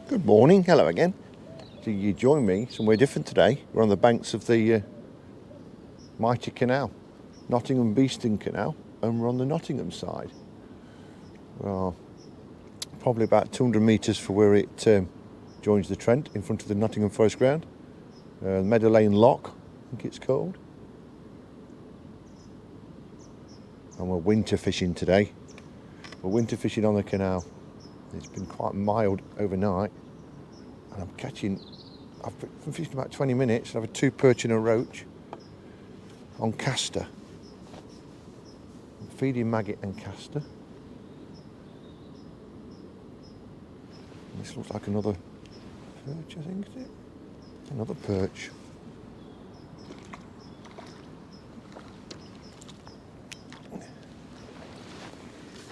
Good morning, hello again. So you join me somewhere different today. We're on the banks of the mighty canal, Nottingham Beeston Canal, and we're on the Nottingham side. Well, probably about 200 metres from where it joins the Trent in front of the Nottingham Forest Ground. Meadow Lock, I think it's called. And we're winter fishing today. We're winter fishing on the canal. It's been quite mild overnight, and I've been fishing about 20 minutes. I've had 2 perch and a roach on caster. I'm feeding maggot and caster. And this looks like another perch, I think, is it? Another perch.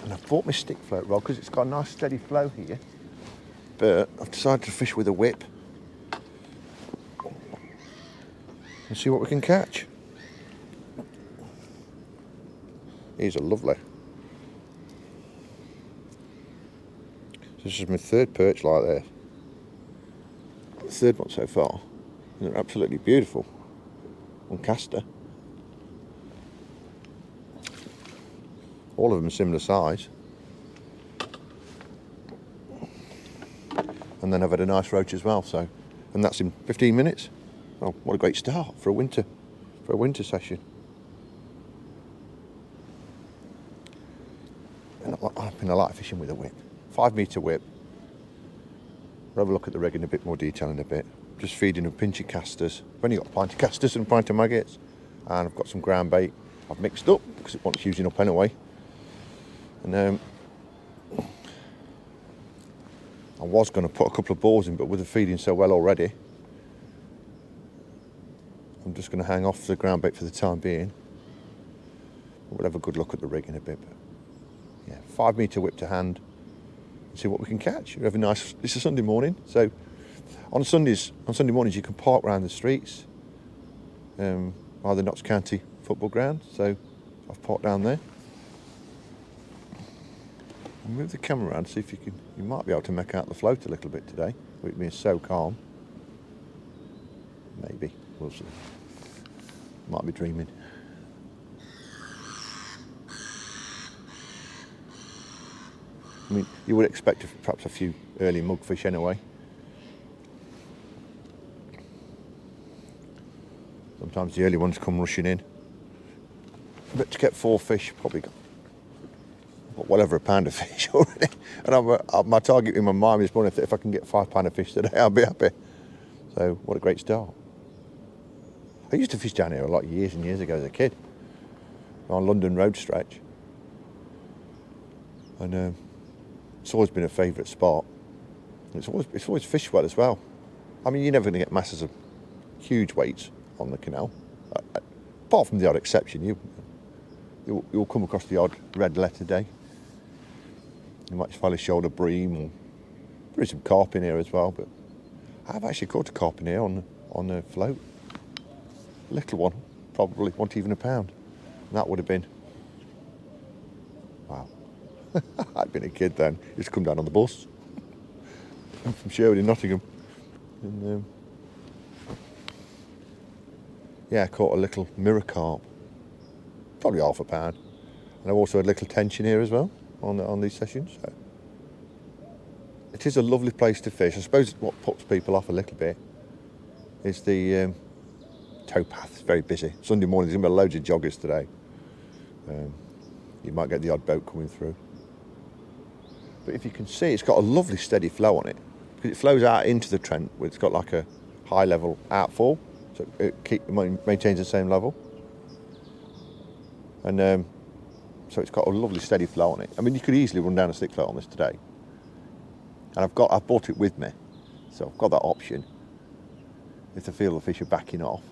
And I've bought my stick float rod because it's got a nice steady flow here, but I've decided to fish with a whip and see what we can catch. These are lovely. This is my 3rd perch like this. The 3rd one so far. They're absolutely beautiful on caster. All of them similar size. And then I've had a nice roach as well, and that's in 15 minutes. Oh, what a great start for a winter session. And I like fishing with a whip. 5 metre whip. We'll have a look at the rig in a bit more detail in a bit. Just feeding a pinch of casters. I've only got a pint of casters and a pint of maggots, and I've got some ground bait I've mixed up because it wants using up anyway. And I was going to put a couple of balls in, but with the feeding so well already, I'm just going to hang off the ground bait for the time being. We'll have a good look at the rig in a bit. But yeah, 5 metre whip to hand and see what we can catch. We have a nice. It's a Sunday morning, so on Sunday mornings you can park around the streets by the Notts County football ground. So I've parked down there. Move the camera around, see if you might be able to make out the float a little bit today, with it being so calm. Maybe, we'll see. Might be dreaming. I mean, you would expect perhaps a few early mugfish anyway. Sometimes the early ones come rushing in. But to get 4 fish, probably got whatever a pound of fish already. And my target in my mind is morning, if I can get 5 pound of fish today, I'll be happy. So what a great start. I used to fish down here a lot years and years ago as a kid, on London Road stretch. And it's always been a favourite spot. It's always fished well as well. I mean, you're never going to get masses of huge weights on the canal, apart from the odd exception. You'll come across the odd red letter day. You might find a shoulder bream, or there is some carp in here as well. But I've actually caught a carp in here on a float. Little one, probably not even a pound. And that would have been, wow. I'd been a kid then. Used to come down on the bus. I'm from Sherwood in Nottingham. And yeah, I caught a little mirror carp. Probably half a pound. And I've also had little tension here as well on these sessions. So it is a lovely place to fish. I suppose what puts people off a little bit is the towpath. It's very busy. Sunday morning, there's going to be loads of joggers today. You might get the odd boat coming through. But if you can see, it's got a lovely steady flow on it, because it flows out into the Trent, where it's got like a high level outfall, so it maintains the same level. And so it's got a lovely steady flow on it. I mean, you could easily run down a stick float on this today. And I've brought it with me, so I've got that option if I feel the fish are backing off.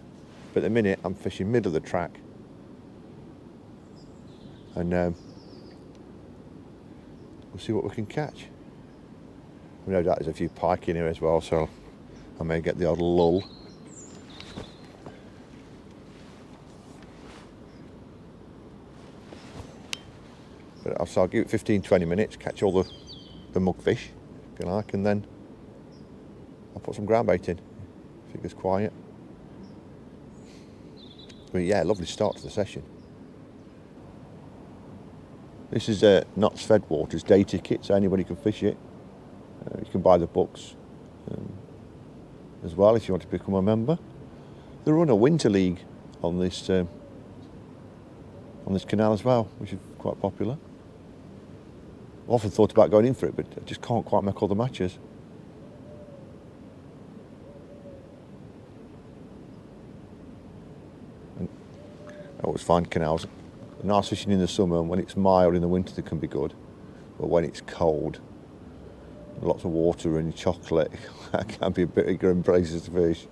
But at the minute, I'm fishing middle of the track, and we'll see what we can catch. No doubt there's a few pike in here as well, so I may get the odd lull. But so I'll give it 15-20 minutes, catch all the mugfish, if you like, and then I'll put some ground bait in if it gets quiet. But yeah, lovely start to the session. This is Notts Fed Waters day ticket, so anybody can fish it. You can buy the books as well if you want to become a member. They run a winter league on this canal as well, which is quite popular. I've often thought about going in for it, but I just can't quite make all the matches. And I always find canals nice fishing in the summer, and when it's mild in the winter they can be good. But when it's cold, lots of water and chocolate, that can be a bit of grim places to fish.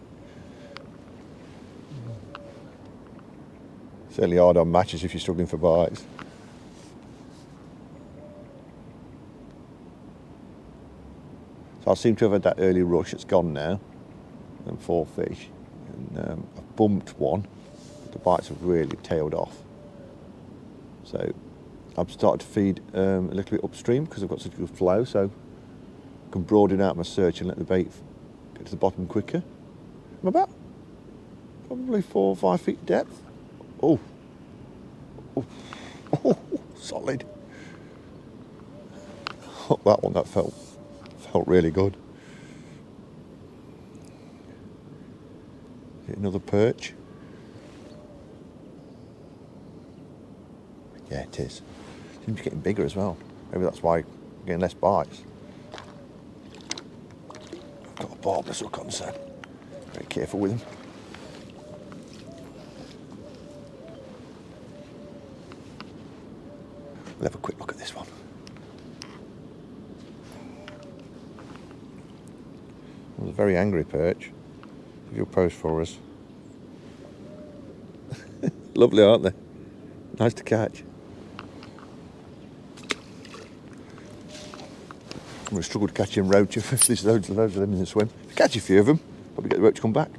Certainly hard on matches if you're struggling for bites. So I seem to have had that early rush. It's gone now, and 4 fish. And I've bumped one, but the bites have really tailed off. So I've started to feed a little bit upstream because I've got such a good flow, so I can broaden out my search and let the bait get to the bottom quicker. I'm about probably 4 or 5 feet depth. Oh, solid. Oh, that one, that felt really good. Is it another perch? Yeah, it is. Seems getting bigger as well. Maybe that's why I'm getting less bites. I've got a barbless hook on, so very careful with them. We'll have a quick look at this one. It was a very angry perch. If you'll pose for us. Lovely, aren't they? Nice to catch. I'm going to struggle to catch him roach if there's loads of them in the swim. If you catch a few of them, probably get the roach to come back.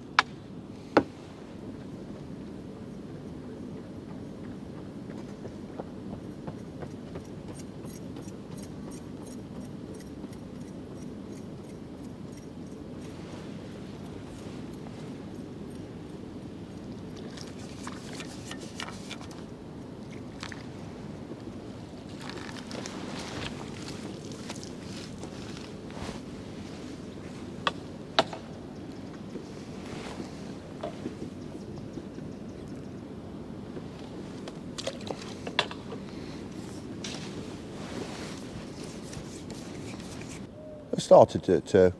I started at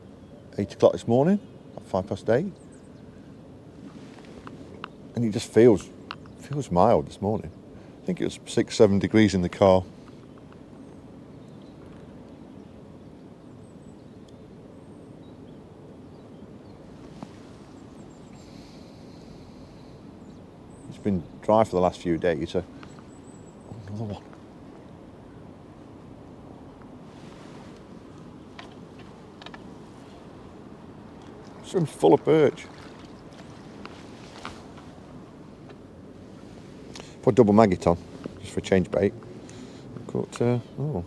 8 o'clock this morning, at 8:05, and it just feels mild this morning. I think it was 6-7 degrees in the car. It's been dry for the last few days, so another one. Swim's full of perch. Put double maggot on, just for a change bait. Caught, oh.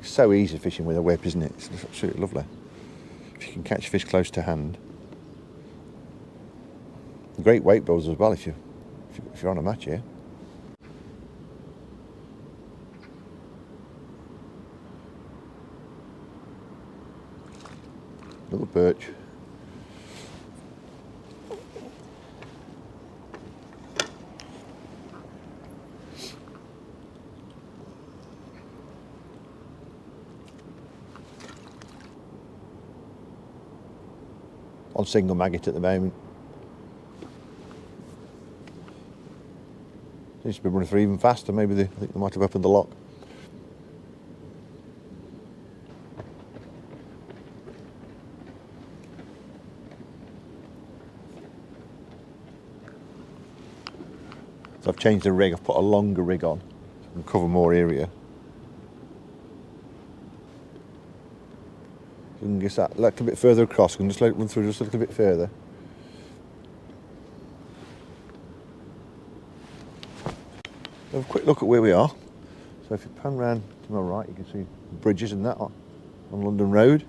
It's so easy fishing with a whip, isn't it? It's absolutely lovely. If you can catch fish close to hand. Great weight builders as well if you're on a match here. Little perch. On single maggot at the moment. Seems to be running through even faster. Maybe I think they might have opened the lock. So I've changed the rig, I've put a longer rig on so I can cover more area. So you can get that a little bit further across, you can just let it run through just a little bit further. Have a quick look at where we are. So if you pan round to to my right you can see bridges and that on London Road.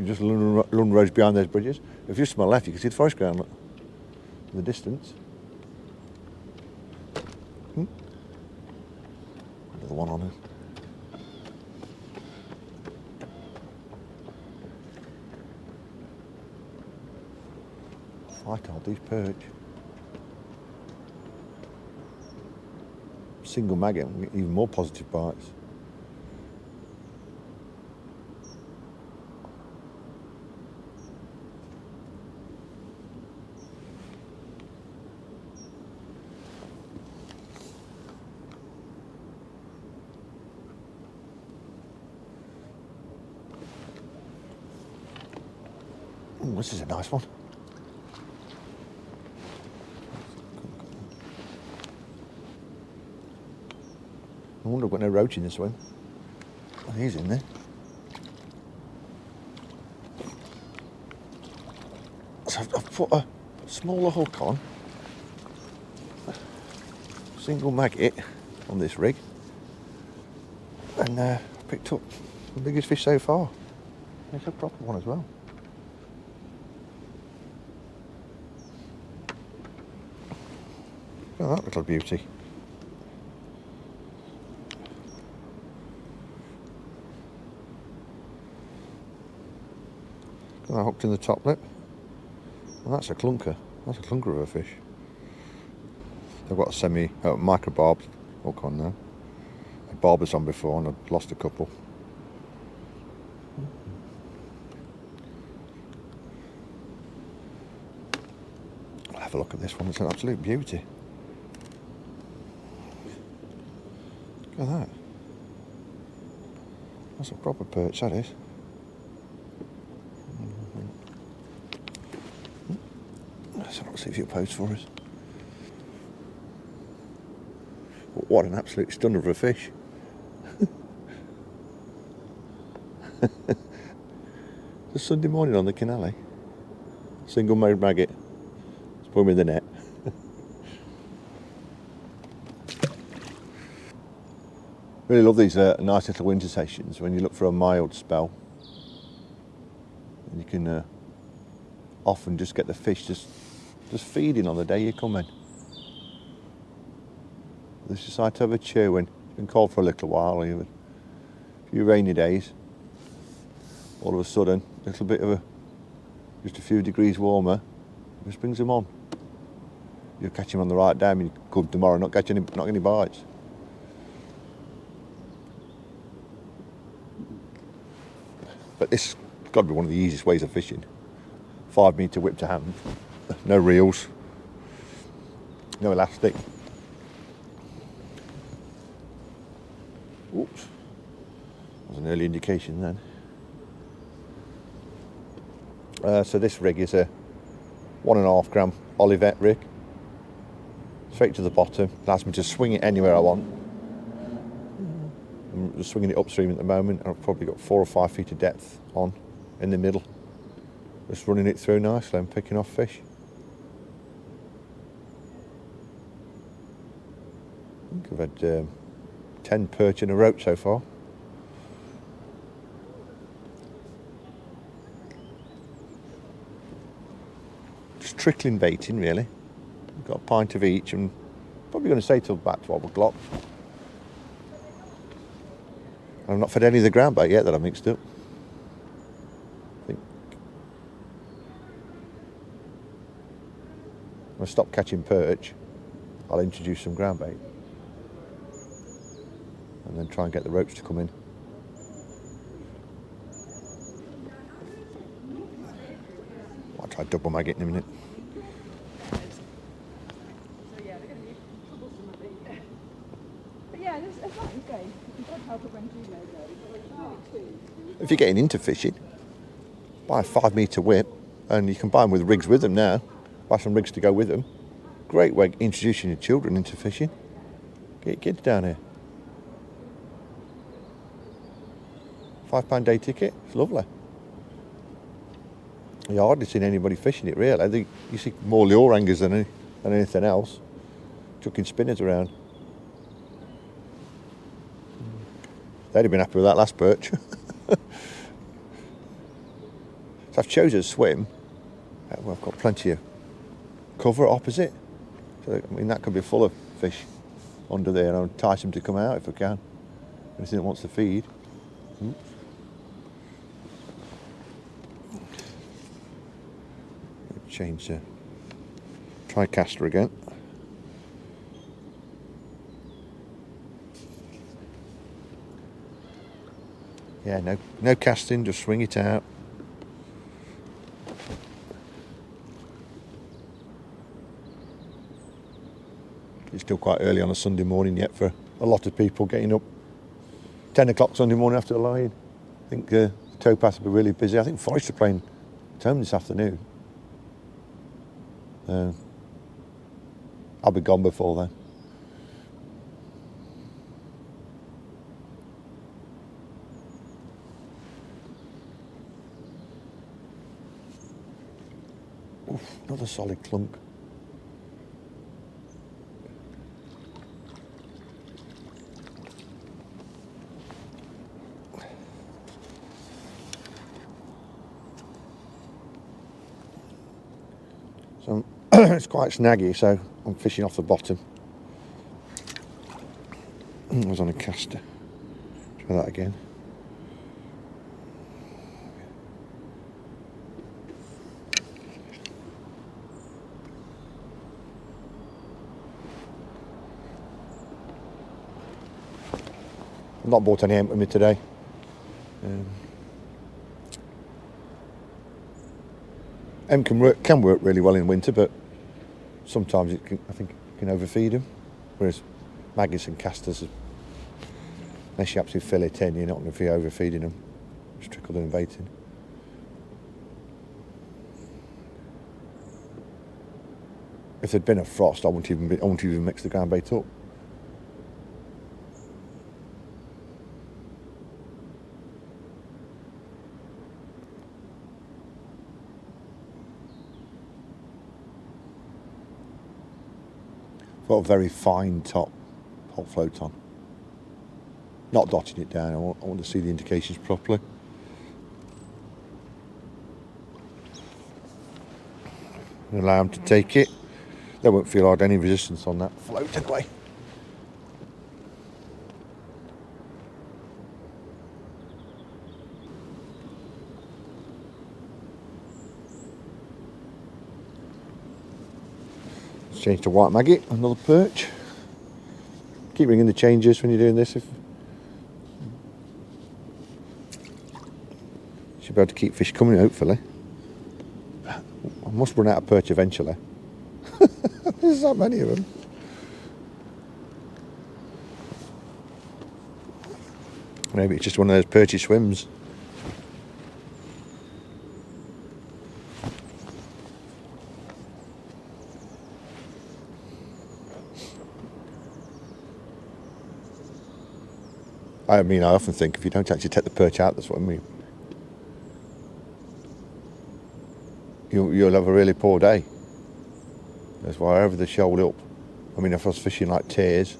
Just London Road's behind those bridges. If you're to my left you can see the Forest Ground, look, in the distance. Another one on it. Fight all these perch. Single maggot, even more positive bites. Ooh, this is a nice one. I wonder I've got no roach in this one. Oh, he's in there. So I've put a smaller hook on, single maggot on this rig, and picked up the biggest fish so far. It's a proper one as well. Look at that little beauty. I hooked in the top lip. Well, that's a clunker. That's a clunker of a fish. I've got a semi micro barb hook on now. I had barbers on before and I've lost a couple. I'll have a look at this one. It's an absolute beauty. Look at that. That's a proper perch, that is. Let's see if you'll post for us. What an absolute stunner of a fish. It's a Sunday morning on the canal, eh? Single mode maggot. Let's put him in the net. Really love these nice little winter sessions when you look for a mild spell. And you can often just get the fish just feeding on the day you come in. This is like to have a cheer when it's been cold for a little while, even a few rainy days. All of a sudden, a little bit of just a few degrees warmer, just brings them on. You catch them on the right day, and you could tomorrow not get any bites. But this has got to be one of the easiest ways of fishing. 5 metre whip to hand, no reels, no elastic. Oops, that was an early indication then. So this rig is a 1.5 gram Olivet rig, straight to the bottom. Allows me to swing it anywhere I want. I'm just swinging it upstream at the moment. I've probably got 4 or 5 feet of depth on in the middle. Just running it through nicely and picking off fish. I think I've had 10 perch and a roach so far. Just trickling baiting really. I've got a pint of each and probably going to stay till about 12 o'clock. I've not fed any of the ground bait yet that I mixed up. When I stop catching perch, I'll introduce some ground bait and then try and get the roach to come in. I'll try double maggot in a minute. If you're getting into fishing, buy a 5 metre whip, and you can buy them with rigs with them now. Buy some rigs to go with them. Great way of introducing your children into fishing. Get your kids down here. £5 day ticket, it's lovely. You hardly seen anybody fishing it really. I think you see more lure hangers than anything else. Chucking spinners around. They'd have been happy with that last perch. So I've chosen to swim. Well, I've got plenty of cover opposite. So, I mean, that could be full of fish under there, and I'll entice them to come out if I can. Anything that wants to feed. Oops. Change the TriCaster again. Yeah, no casting, just swing it out. It's still quite early on a Sunday morning yet for a lot of people getting up 10 o'clock Sunday morning after the line. I think the towpaths will be really busy. I think Forest are playing at home this afternoon. I'll be gone before then. Oof, another solid clunk. So it's quite snaggy, so I'm fishing off the bottom. I was on a caster. Try that again. I've not bought any hemp with me today. Hemp can work really well in winter, but sometimes I think it can overfeed them. Whereas maggots and casters, unless you absolutely fill it in, you're not going to be overfeeding them. Just trickle them bait in. If there'd been a frost, I wouldn't even mix the ground bait up. Got a very fine top hot float on. Not dotting it down, I want to see the indications properly. And allow them to take it. They won't feel hard any resistance on that float anyway. Change to white maggot, another perch. Keep ringing the changes when you're doing this. Should be able to keep fish coming, hopefully. I must run out of perch eventually. There's that many of them. Maybe it's just one of those perchy swims. I mean, I often think if you don't actually take the perch out, that's what I mean. You'll have a really poor day. That's why over the shoulder up. I mean, if I was fishing like tears.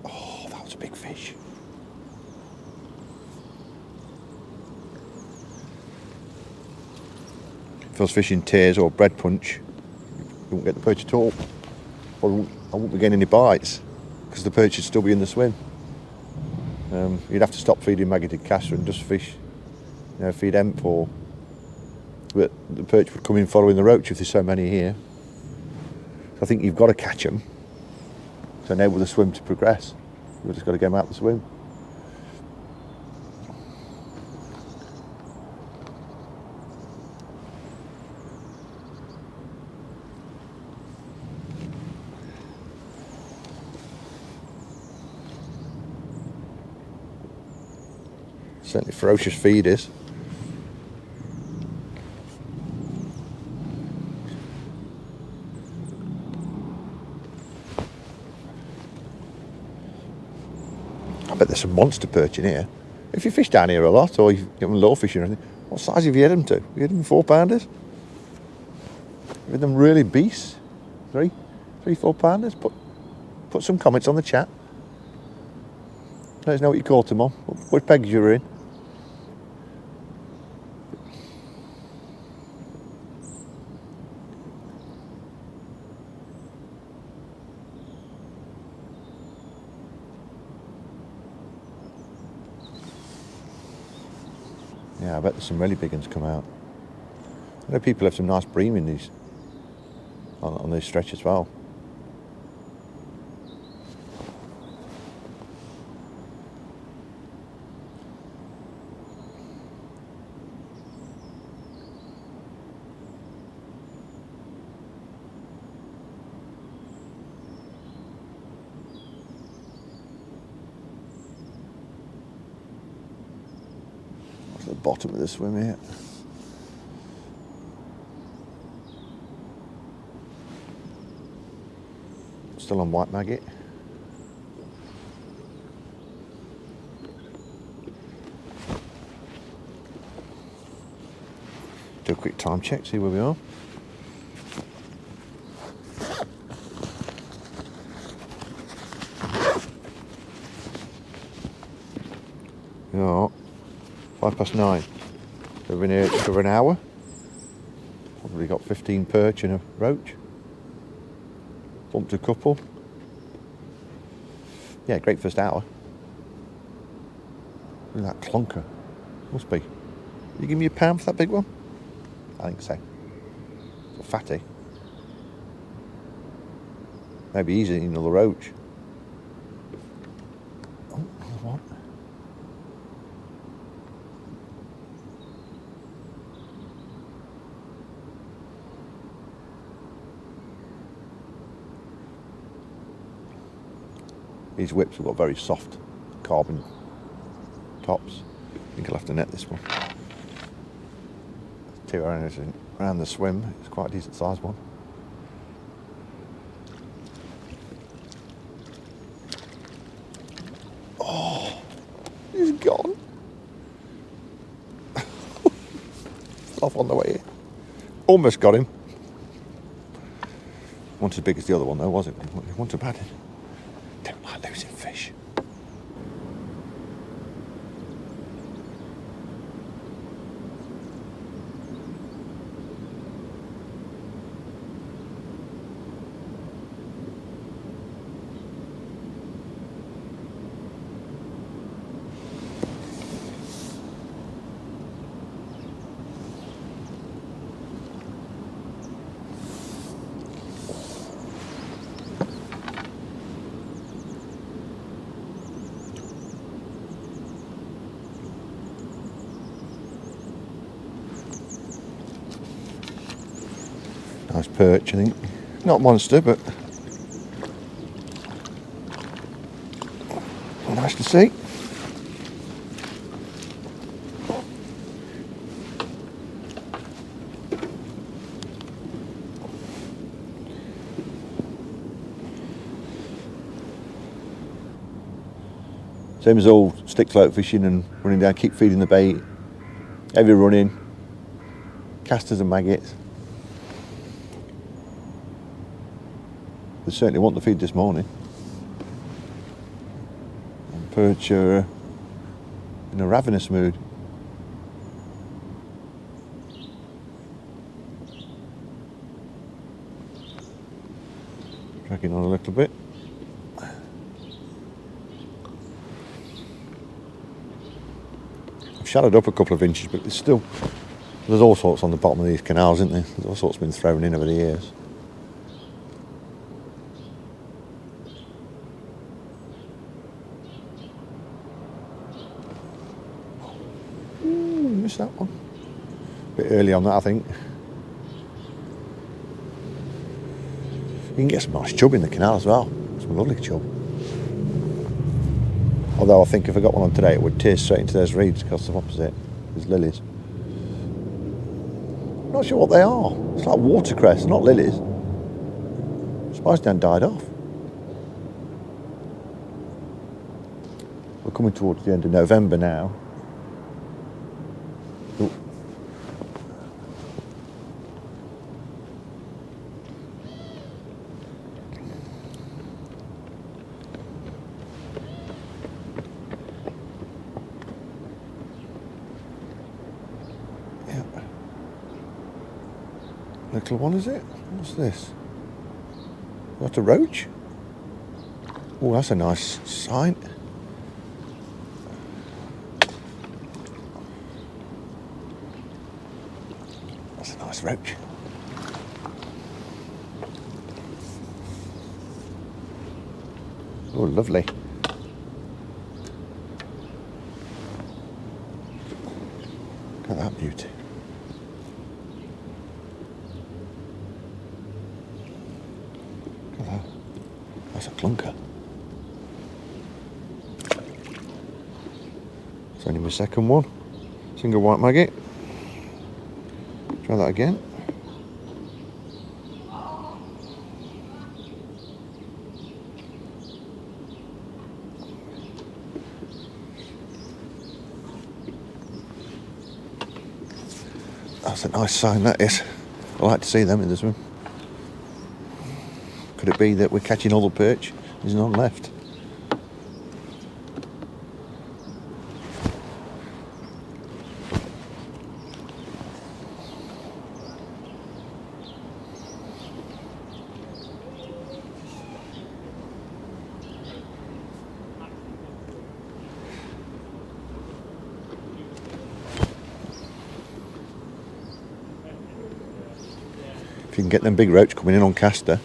Oh, that was a big fish. If I was fishing tears or bread punch, you won't get the perch at all. Or I won't be getting any bites because the perch would still be in the swim. You'd have to stop feeding maggoted castor and just fish, feed hemp or. But the perch would come in following the roach if there's so many here. So I think you've got to catch them to enable the swim to progress. You've just got to get them out the swim. Certainly ferocious feeders. I bet there's some monster perch in here. If you fish down here a lot, or you get them low fishing or anything, what size have you had them to? You had them 4-pounders? You had them really beasts? 3, 4-pounders? Put some comments on the chat. Let us know what you caught them on. What pegs you were in. Yeah, I bet there's some really big ones come out. I know people have some nice bream in these, on this stretch as well. To the bottom of the swim here. Still on white maggot. Do a quick time check, see where we are. Yeah, 9:05. So we've been here just over an hour. Probably got 15 perch and a roach. Bumped a couple. Yeah, great first hour. Look at that clonker. Must be. You give me a pound for that big one? I think so. It's a fatty. Maybe he's eating another roach. Oh, another one. These whips have got very soft carbon tops. I think I'll have to net this one. Two around the swim. It's quite a decent sized one. Oh, he's gone. Off on the way in. Almost got him. Wasn't as big as the other one though, was it? It wasn't a bad one. Don't like losing fish. Nice perch, I think. Not monster, but nice to see. Same as all stick float fishing and running down, keep feeding the bait, heavy running, casters and maggots. They certainly want the feed this morning. And perch are in a ravenous mood. Dragging on a little bit. I've shadowed up a couple of inches, but there's all sorts on the bottom of these canals, isn't there? There's all sorts been thrown in over the years. Missed that one. A bit early on that, I think. You can get some nice chub in the canal as well. Some lovely chub. Although I think if I got one on today, it would tear straight into those reeds because of opposite. There's lilies. I'm not sure what they are. It's like watercress, not lilies. I'm surprised they haven't died off. We're coming towards the end of November now. Ooh. Little one, is it? What's this? That's a roach? Oh, that's a nice sign. That's a nice roach. Oh, lovely. Look at that beauty. Look at that. That's a clunker. It's only my second one. Single white maggot. Try that again. That's a nice sign, that is. I like to see them in the swim. Could it be that we're catching all the perch? There's none left. If you can get them big roach coming in on caster.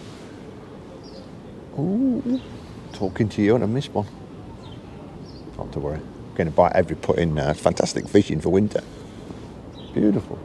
Ooh, talking to you and I missed one. Not to worry. I'm going to bite every put in now. It's fantastic fishing for winter. Beautiful.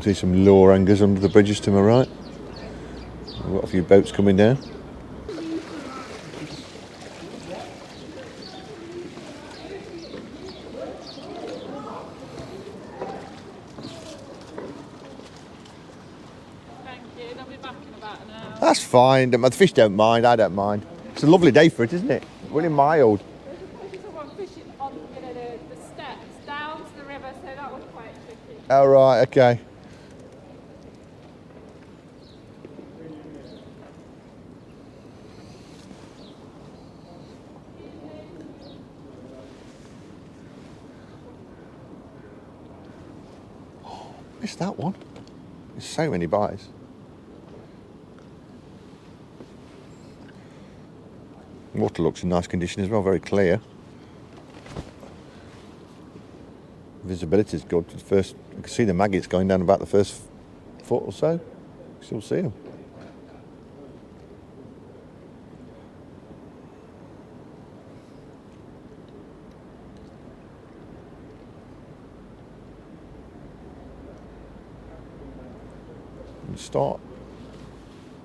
See some lure hangers under the bridges to my right. We've got a few boats coming down. Thank you, they'll be back in about an hour. That's fine. The fish don't mind. I don't mind. It's a lovely day for it, isn't it? Really mild. There's someone fishing on the steps down to the river, so that was quite tricky. Oh, right, okay. Missed that one. There's so many bites. Water looks in nice condition as well, very clear. Visibility is good. First, you can see the maggots going down about the first foot or so. You can still see them.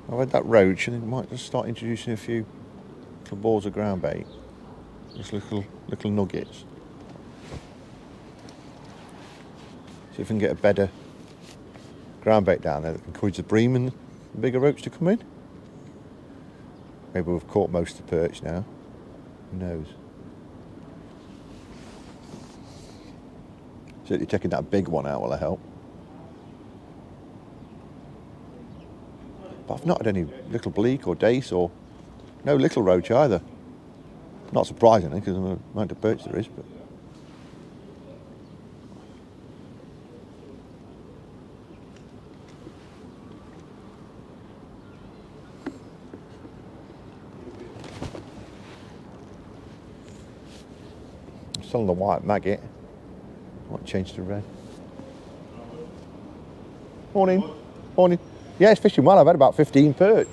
I've had that roach and it might just start introducing a few little balls of ground bait. Just little nuggets. See if we can get a better ground bait down there that can encourage the bream and the bigger roach to come in. Maybe we've caught most of the perch now. Who knows? Certainly taking that big one out will help. But I've not had any little bleak or dace or no little roach either. Not surprisingly, because of the amount of perch there is. But still on the white maggot. Might change to red. Morning. Morning. Yeah, it's fishing well. I've had about 15 perch.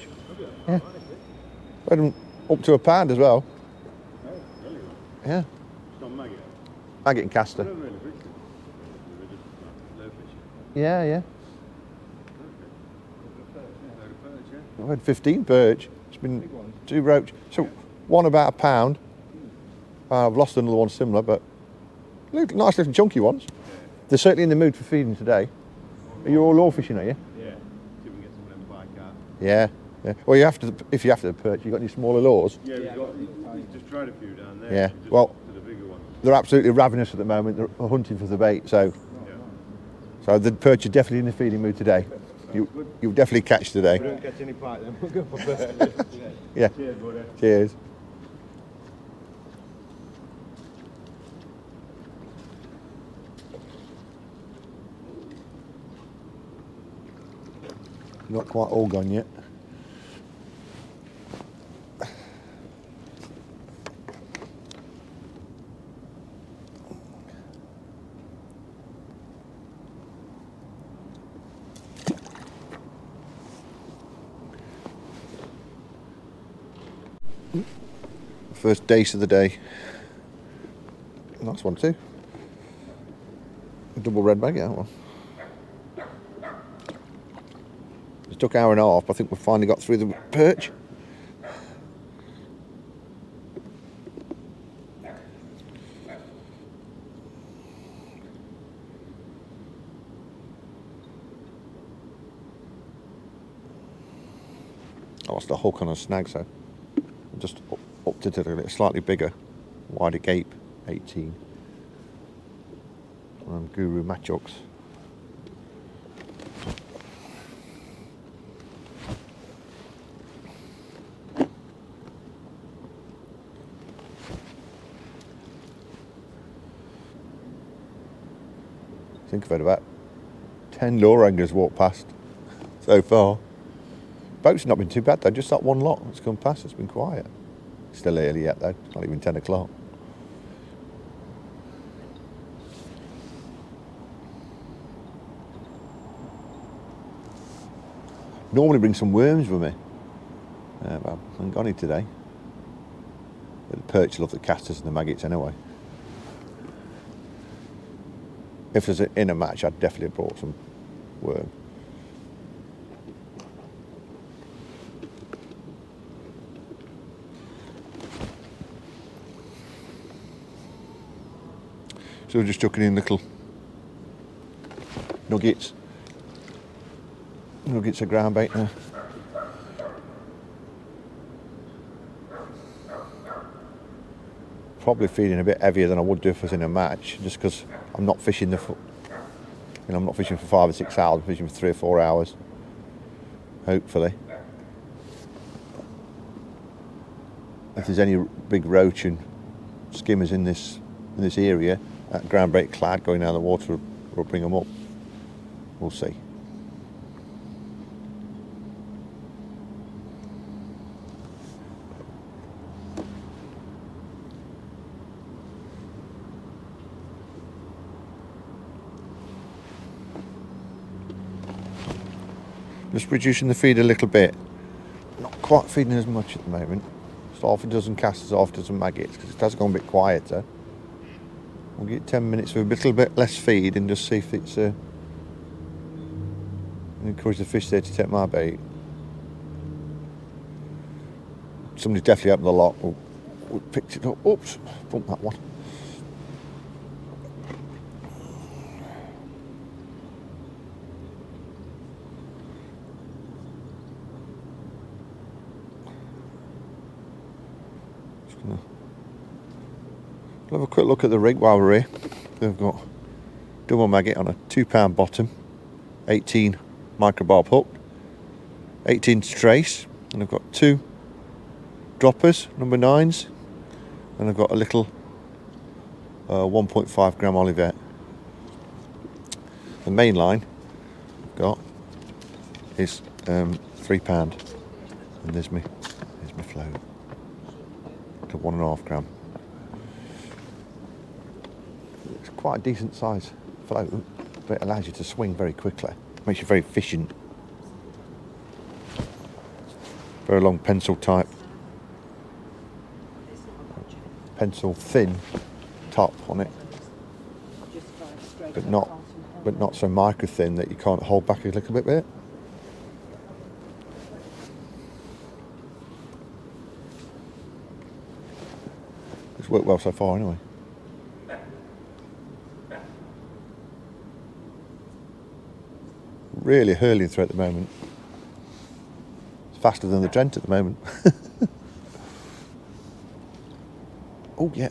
Yeah. I've had them up to a pound as well. Yeah. It's not maggot. Maggot and caster. Yeah, yeah. I've had 15 perch. It's been 2 roach. So one about a pound. I've lost another one similar, but nice little chunky ones. They're certainly in the mood for feeding today. Are you all lure fishing, are you? Yeah. See if we can get some Yeah. Yeah. Well, you have to, if you're after the perch, you got any smaller lures? Yeah, we've just tried a few down there. Yeah. Just Well, to the bigger one. they're absolutely ravenous at the moment. They're hunting for the bait, so the perch are definitely in the feeding mood today. You'll definitely catch today. We don't catch any pike then, we'll go for perch. Yeah. Cheers, buddy. Cheers. Not quite all gone yet. First dace of the day. Nice one too. A double red bag, yeah, that one. It took an hour and a half, but I think we finally got through the perch. I lost a hook on a snag, so I just upped it to a slightly bigger, wider gape, 18. Guru match hooks. I think I've had about 10 lure hangers walk past so far. Boat's not been too bad though, just that one lot that's come past, it's been quiet. Still early yet though, it's not even 10 o'clock. Normally bring some worms with me, but I haven't got any today. But the perch love the casters and the maggots anyway. If there's in a match, I'd definitely have brought some worm. So we're just chucking in little nuggets. Nuggets of ground bait now. Probably feeding a bit heavier than I would do if I was in a match, just because I'm not fishing I'm not fishing for 5 or 6 hours, I'm fishing for 3 or 4 hours. Hopefully. If there's any big roach and skimmers in this area, that ground bait clad going down the water will bring them up. We'll see. Just reducing the feed a little bit. Not quite feeding as much at the moment. Just half a dozen casters, half a dozen maggots, because it has gone a bit quieter. We'll get 10 minutes with a little bit less feed and just see if it's encourage the fish there to take my bait. Somebody's definitely opened the lock. We picked it up. Oops, bumped that one. We'll have a quick look at the rig while we're here. They've got double maggot on a 2-pound bottom, 18 microbarb hook, 18 trace, and I've got 2 droppers, number 9s, and I've got a little 1.5 gram Olivet. The main line I've got is £3, and there's my float to 1.5 gram. It's quite a decent size float, but it allows you to swing very quickly. Makes you very efficient. Very long pencil type, pencil thin top on it, but not so micro thin that you can't hold back a little bit with it. It's worked well so far anyway. Really hurling through at the moment. faster than the Trent at the moment. Oh yeah.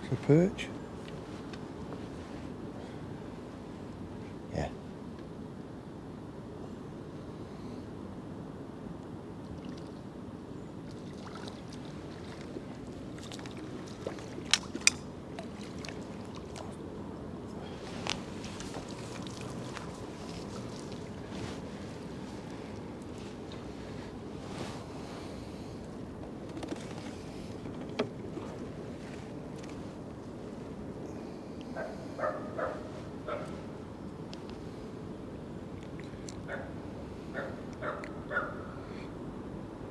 It's a perch. Yeah.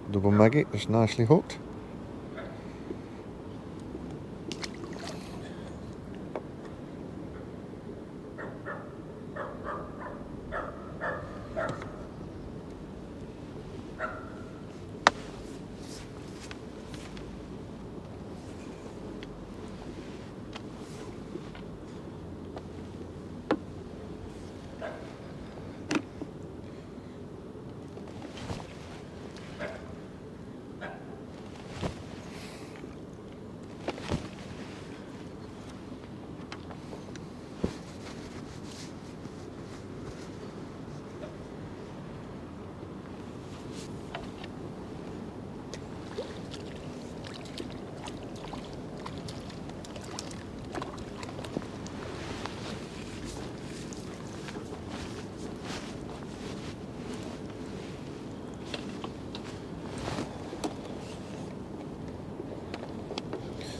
Double maggot, just nicely hooked.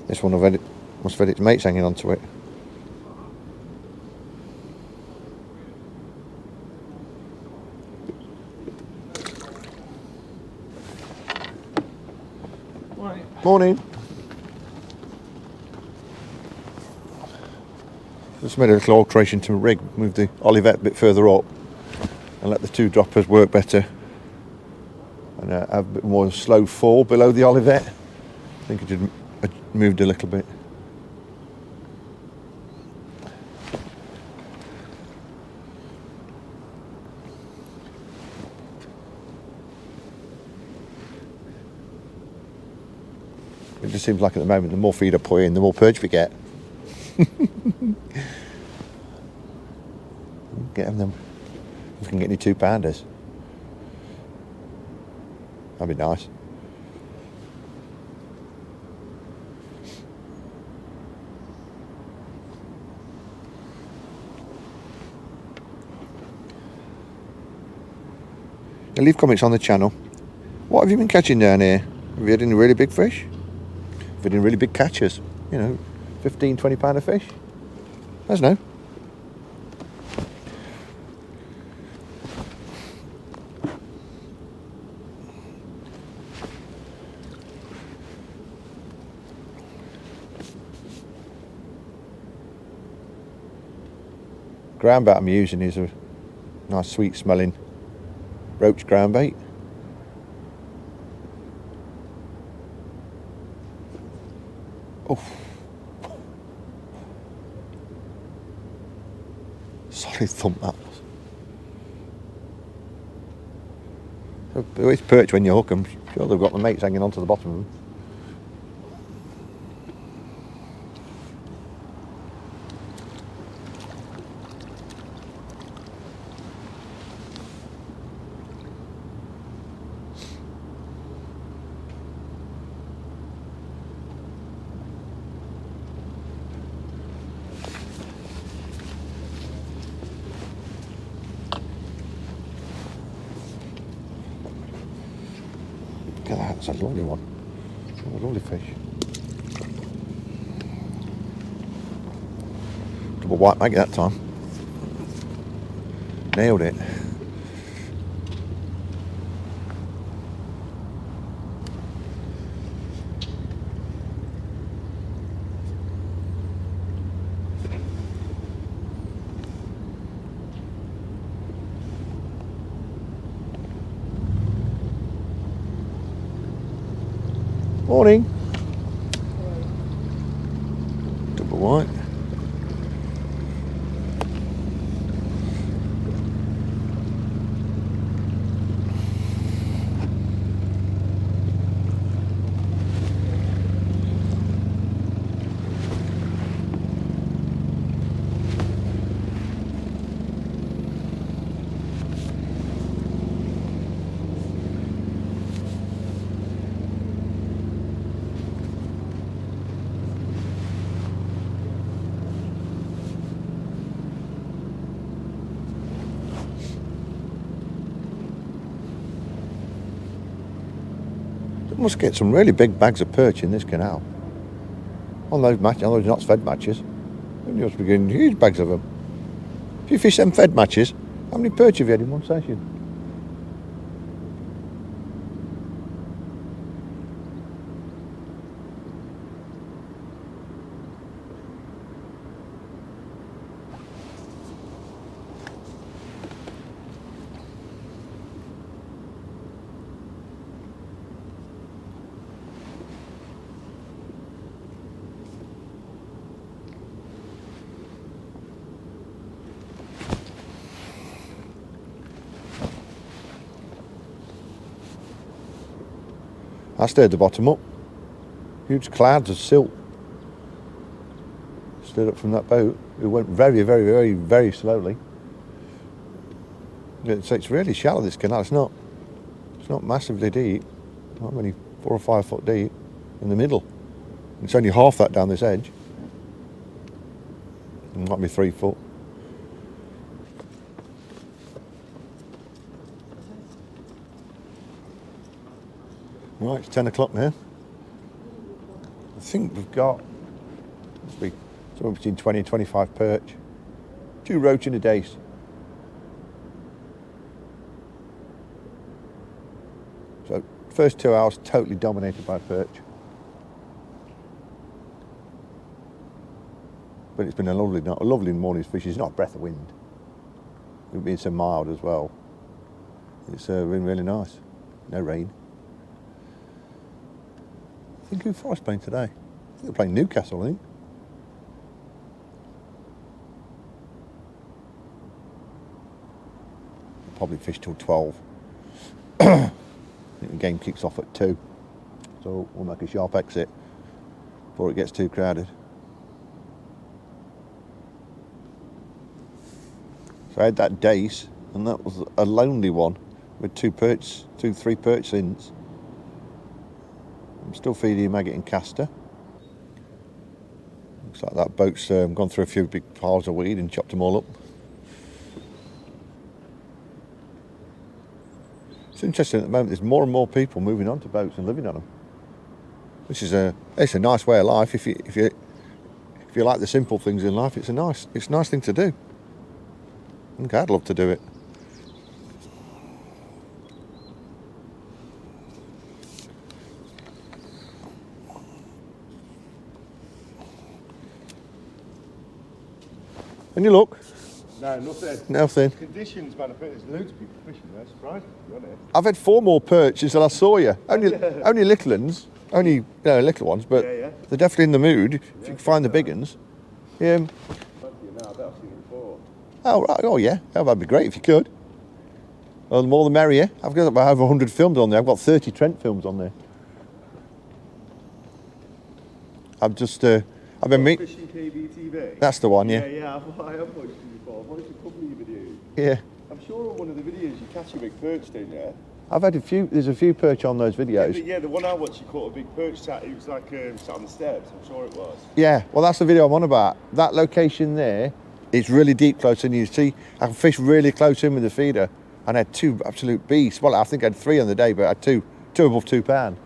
This one must have had its mates hanging onto it. Morning. Just made a little alteration to the rig, moved the Olivet a bit further up and let the two droppers work better and have a bit more slow fall below the Olivet. I think it had moved a little bit. It just seems like at the moment the more feed I put in, the more perch we get. Get them. If we can get any 2-pounders. That'd be nice. Now leave comments on the channel. What have you been catching down here? Have you had any really big fish? Have you had any really big catches? You know, 15, 20 pounder fish? Let us know. Ground bait I'm using is a nice sweet smelling Roach ground bait. Oh, solid thump that was. So it's perch when you hook them. Sure, they've got the mates hanging onto the bottom of them. Look at that, that's a lovely one. A lovely fish. Double white maggot that time. Nailed it. Morning. Double white. Must get some really big bags of perch in this canal. On those not fed matches. You must be getting huge bags of them. If you fish them fed matches, how many perch have you had in one session? I stirred the bottom up. Huge clouds of silt stirred up from that boat. It went very, very, very, very slowly. It's really shallow, this canal. It's not massively deep. Not only 4 or 5 foot deep in the middle. It's only half that down this edge. It might be 3 foot. Right, it's 10 o'clock now. I think we've got, must be somewhere between 20 and 25 perch. 2 roach and a dace. So, first 2 hours totally dominated by perch. But it's been a lovely morning's fish. It's not a breath of wind. It's been so mild as well. It's been really nice. No rain. I think who Forest playing today? I think they're playing Newcastle, I think. Probably fish till 12. I think the game kicks off at 2. So we'll make a sharp exit before it gets too crowded. So I had that dace, and that was a lonely one with 3 perch since. I'm still feeding maggot and castor. Looks like that boat's gone through a few big piles of weed and chopped them all up. It's interesting at the moment. There's more and more people moving onto boats and living on them, which is it's a nice way of life. If you like the simple things in life, it's a nice thing to do. I think I'd love to do it. And you look? No, nothing. Nothing. Conditions, man. I bet there's loads of people fishing there. Surprised, to be honest. I've had 4 more perch since I last saw you. Only little ones. Only little ones, but Yeah. they're definitely in the mood. If you can find the big ones. Yeah. Thank you. No, I bet I've seen it before. Oh right. Oh yeah. Oh, that'd be great if you could. Well, the more the merrier. I've got about over 100 films on there. I've got 30 Trent films on there. I've just I've been meeting. Fishing KBTV. That's the one, yeah. Yeah. I have watched you before. I've watched a couple of your videos. Yeah. I'm sure on one of the videos you catch a big perch, don't you? I've had a few. There's a few perch on those videos. Yeah, the one I watched, you caught a big perch. It was like sat on the steps. I'm sure it was. Yeah. Well, that's the video I'm on about. That location there, it's really deep close, and you see I can fish really close in with the feeder. And I had 2 absolute beasts. Well, I think I had 3 on the day, but I had two above 2 pound.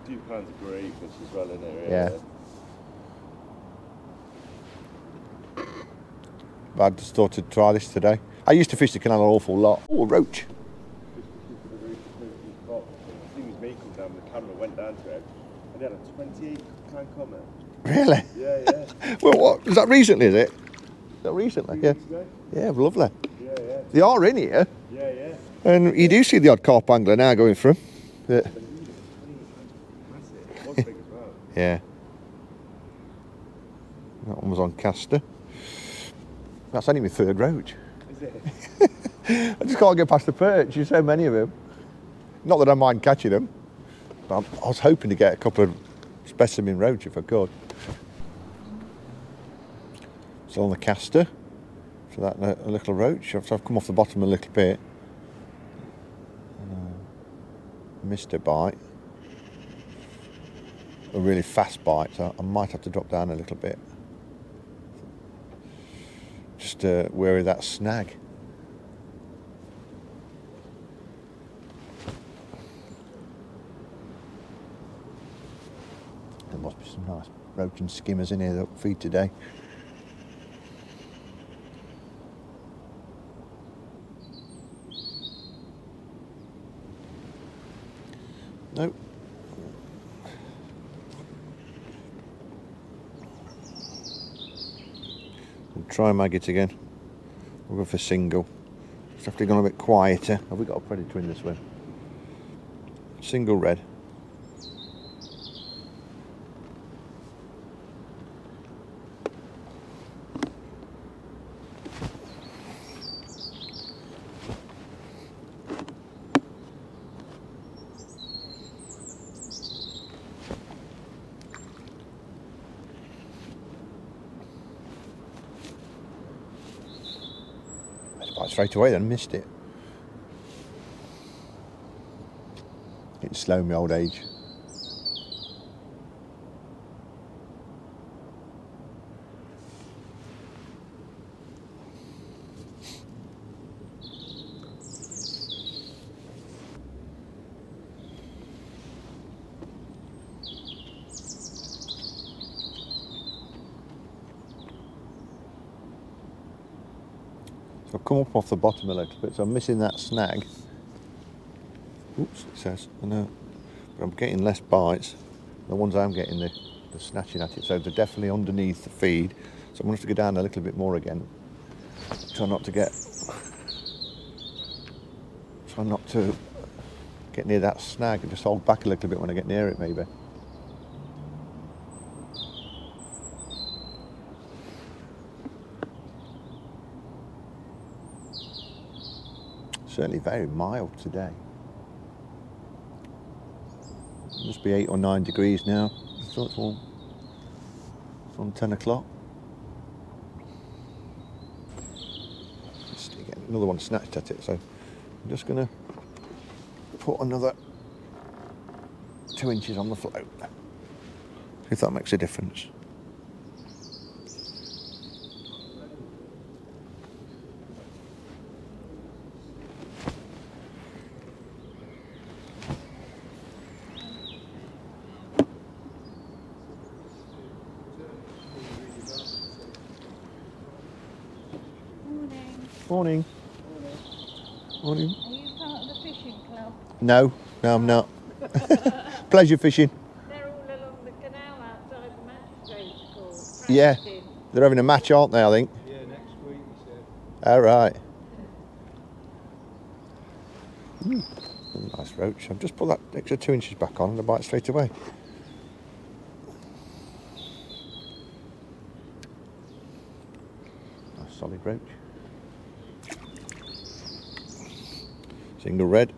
2 pounds of great fish as well in there. Yeah. But I just thought to try this today. I used to fish the canal an awful lot. Oh, a roach. I think it was me come down, the camera went down to it, and they had a 28-pound comment. Really? Yeah. Well, what? Was that recently, is it? Is that recently? 3 Yeah. weeks ago? Yeah, lovely. Yeah. They are in here. Yeah. And you do see the odd carp angler now going through. But, Massive. It was big as well. yeah. That one was on castor. That's only my 3rd roach. Is it? I just can't get past the perch. There's so many of them. Not that I mind catching them, but I was hoping to get a couple of specimen roach if I could. Still on the castor for that a little roach. So I've come off the bottom a little bit. Missed a bite. A really fast bite, so I might have to drop down a little bit. Just wary of that snag. There must be some nice roach and skimmers in here that feed today. Nope. We'll try maggot again. We'll go for single. Just have to go a bit quieter. Have we got a predator in this one? Single red. Straight away then, missed it. It's slow in my old age. So I've come up off the bottom a little bit, so I'm missing that snag. Oops, it says, I know. But I'm getting less bites. The ones I'm getting, they're snatching at it, so they're definitely underneath the feed. So I'm going to have to go down a little bit more again. Try not to get near that snag and just hold back a little bit when I get near it, maybe. Certainly very mild today. It must be 8 or 9 degrees now. I thought it's on 10 o'clock. Another one snatched at it, so I'm just going to put another 2 inches on the float. See if that makes a difference. Morning. Morning. Are you part of the fishing club? No, I'm not. Pleasure fishing. They're all along the canal outside the magistrate's court. Yeah, practicing. they're having a match, aren't they, I think? Yeah, next week he said. All right. Nice roach. I've just put that extra 2 inches back on and I bite straight away. Nice solid roach. Single red.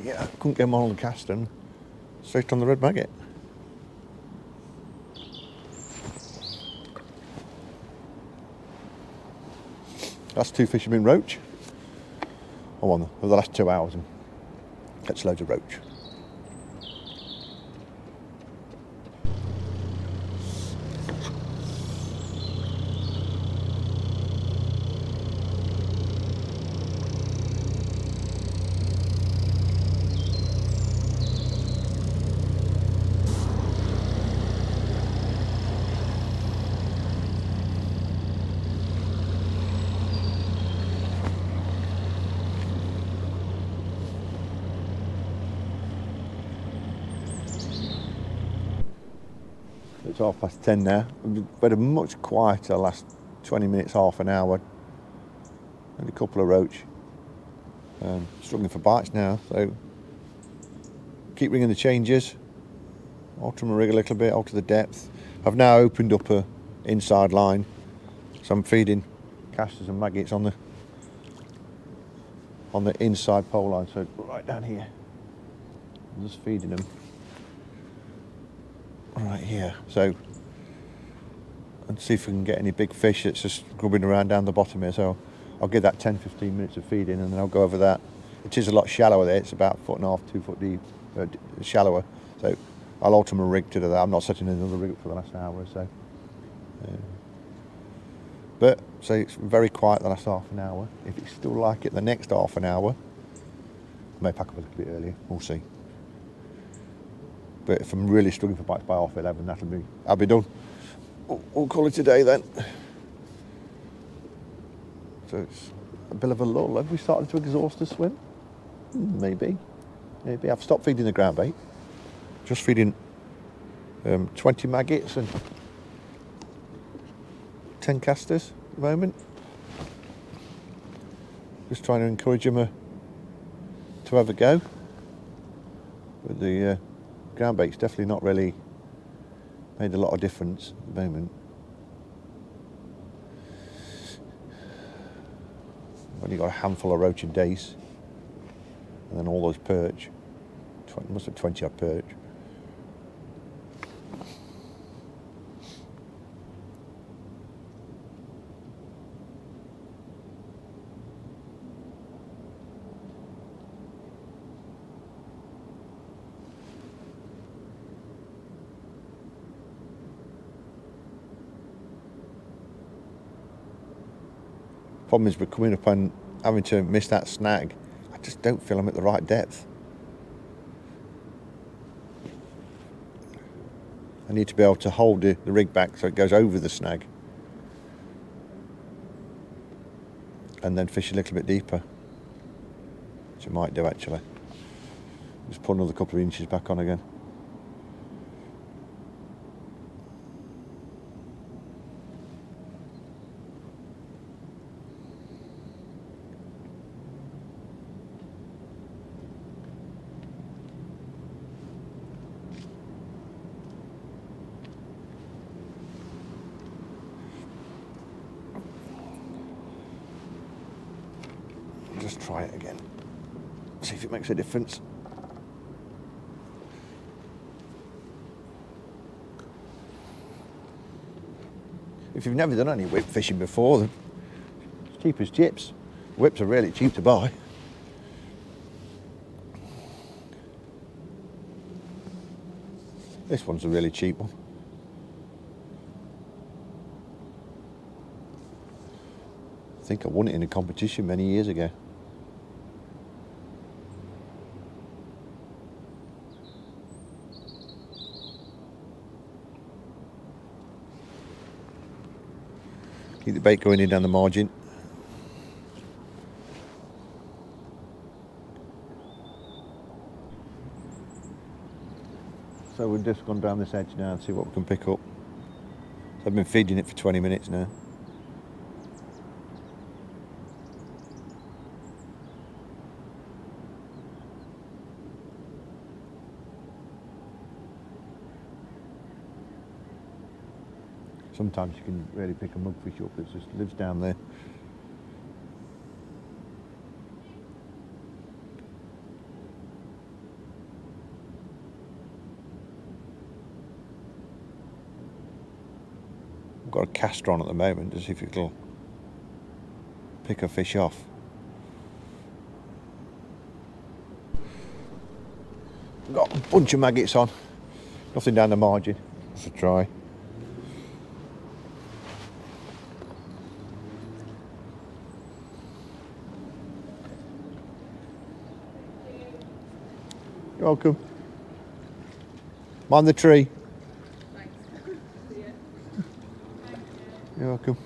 Yeah, I couldn't get them all on the cast and straight on the red maggot. That's 2 fishermen roach. Oh, on for the last 2 hours and catch loads of roach. It's 10:30 now. We've had a much quieter last 20 minutes, half an hour. Only a couple of roach. Struggling for bites now, so keep ringing the changes. Alter my rig a little bit, alter the depth. I've now opened up a inside line, so I'm feeding casters and maggots on the inside pole line, so right down here. I'm just feeding them right here, so and see if we can get any big fish that's just grubbing around down the bottom here. So I'll give that 10-15 minutes of feeding and then I'll go over that. It is a lot shallower there, it's about 1.5 to 2 foot deep, shallower, so I'll alter my rig to do that. I'm not setting another rig up for the last hour or so. But say it's very quiet the last half an hour. If it's still like it the next half an hour, I may pack up a little bit earlier. We'll see. But if I'm really struggling for bites by 11:30, I'll be done. We'll call it a day then. So it's a bit of a lull. Have we started to exhaust the swim? Maybe. I've stopped feeding the ground bait. Just feeding 20 maggots and 10 casters at the moment. Just trying to encourage them to have a go. But the ground bait's definitely not really made a lot of difference at the moment. I've only got a handful of roach and dace, and then all those perch. Must have 20 odd perch. Problem is we're coming up and having to miss that snag. I just don't feel I'm at the right depth. I need to be able to hold the rig back so it goes over the snag. And then fish a little bit deeper. Which I might do actually. Just put another couple of inches back on again. Just try it again. See if it makes a difference. If you've never done any whip fishing before, then it's cheap as chips. Whips are really cheap to buy. This one's a really cheap one. I think I won it in a competition many years ago. Keep the bait going in down the margin. So we've just gone down this edge now and see what we can pick up. So I've been feeding it for 20 minutes now. Sometimes you can really pick a mugfish up that just lives down there. I've got a caster on at the moment to see if it'll pick a fish off. I've got a bunch of maggots on, nothing down the margin. Let's try. You're welcome. Mind the tree. Thanks. You're welcome.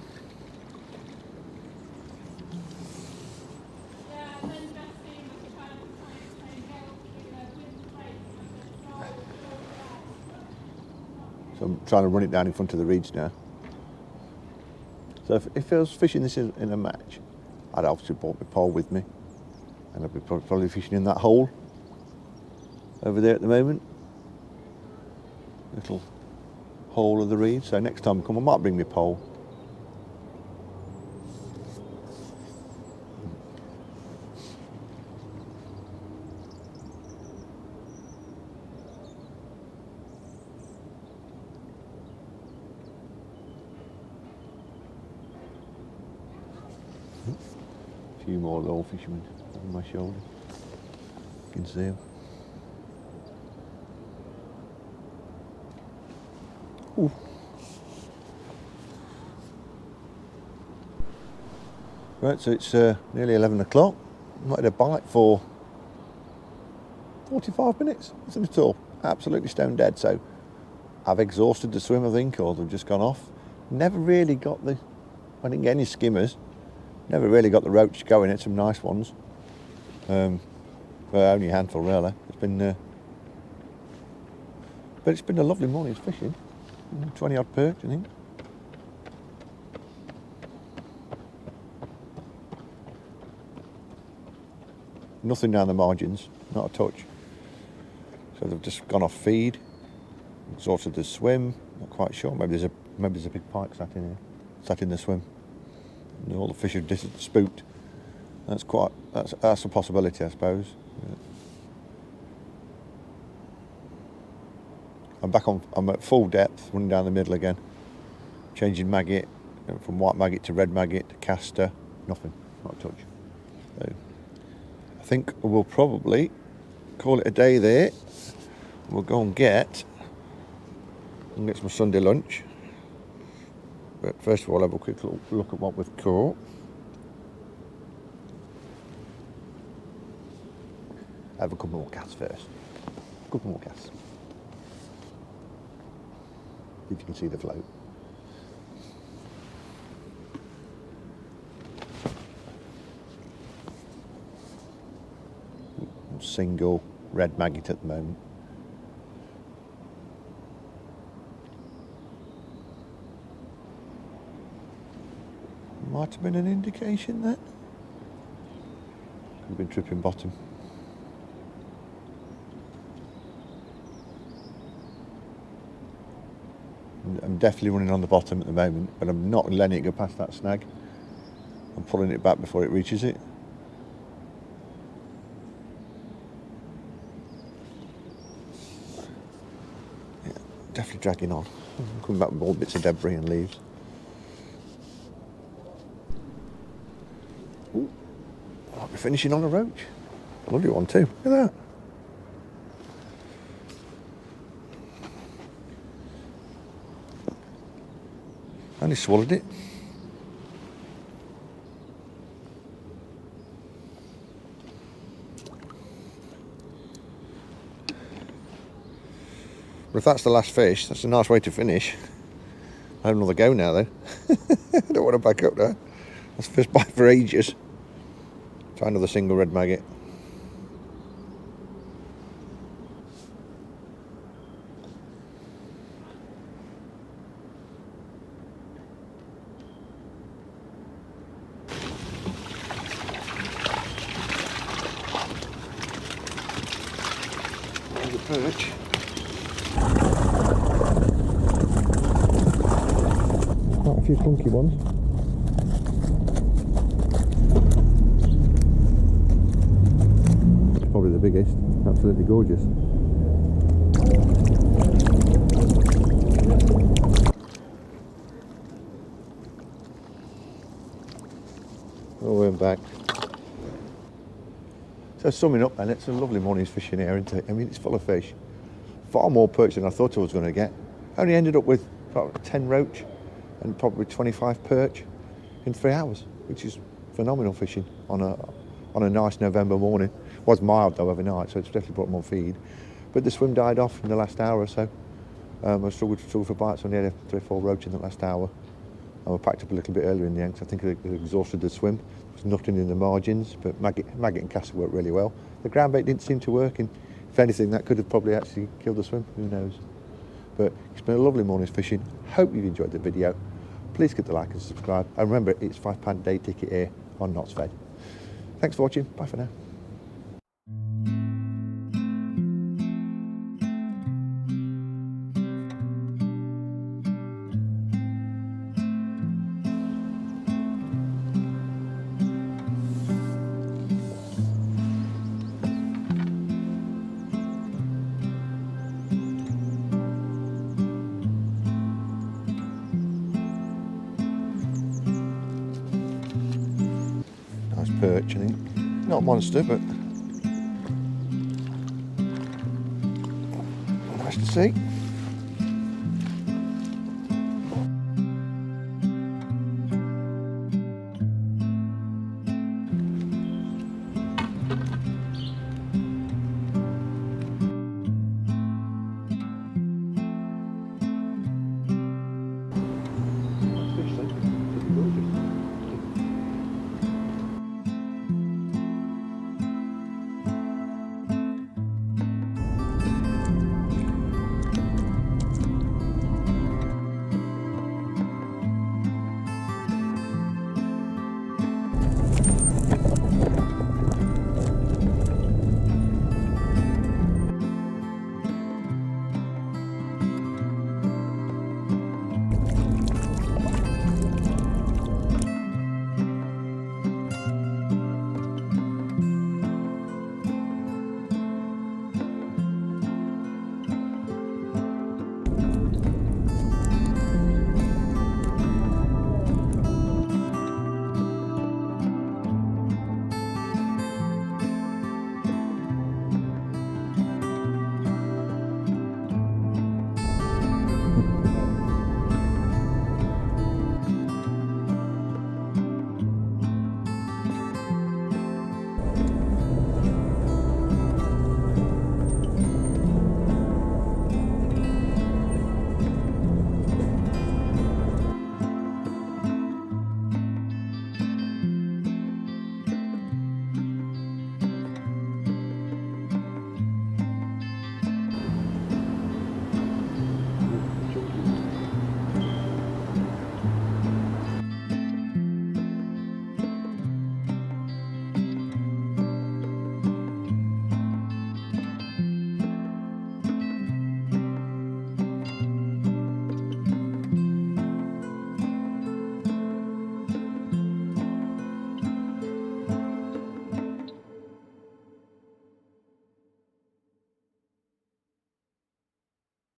Yeah, and then Justine was trying to say, go with the place. So I'm trying to run it down in front of the reeds now. So if I was fishing this in a match, I'd obviously brought my pole with me, and I'd be probably fishing in that hole over there at the moment. Little hole of the reed. So next time I come, I might bring my pole. A few more little fishermen on my shoulder. You can see them. Ooh. Right, so it's nearly 11 o'clock. I've not had a bite for 45 minutes, nothing at all. Absolutely stone dead. So I've exhausted the swim, I think, or they've just gone off. Never really got I didn't get any skimmers. Never really got the roach going. It's some nice ones. Well, only a handful really. It's been, but it's been a lovely morning's fishing. 20 odd perch, I think. Nothing down the margins, not a touch. So they've just gone off feed, exhausted the swim. Not quite sure. Maybe there's a big pike sat in here, sat in the swim. And all the fish have spooked. That's a possibility, I suppose. Yeah. I'm at full depth, running down the middle again, changing maggot from white maggot to red maggot to caster. Nothing, not a touch. So I think we'll probably call it a day there. We'll go and get some Sunday lunch. But first of all, have a quick look at what we've caught. Have a couple more casts first. A couple more casts. If you can see the float. Single red maggot at the moment. Might have been an indication that. Could have been tripping bottom. I'm definitely running on the bottom at the moment, but I'm not letting it go past that snag. I'm pulling it back before it reaches it. Yeah, definitely dragging on. Coming back with all bits of debris and leaves. Ooh, I'll be finishing on a roach. Lovely one too. Look at that. And he swallowed it. But if that's the last fish, that's a nice way to finish. I have another go now though. I don't want to back up there. That's the first bite for ages. Try another single red maggot. There's a perch. Quite a few funky ones. It's probably the biggest. Absolutely gorgeous. Oh, we're back. So summing up then, it's a lovely morning's fishing here, isn't it? I mean, it's full of fish. Far more perch than I thought I was going to get. I only ended up with probably 10 roach and probably 25 perch in 3 hours, which is phenomenal fishing on a nice November morning. It was mild though overnight, so it's definitely brought them on feed. But the swim died off in the last hour or so. I struggled for bites, only had 3 or 4 roach in the last hour. And we packed up a little bit earlier in the end, because I think it exhausted the swim. There was nothing in the margins, but maggot and caster worked really well. The ground bait didn't seem to work, and if anything, that could have probably actually killed the swim, who knows. But it's been a lovely morning's fishing. Hope you've enjoyed the video. Please click the like and subscribe. And remember, it's £5 day ticket here on Knots Fed. Thanks for watching. Bye for now. Perch, I think. Not a monster, but nice to see.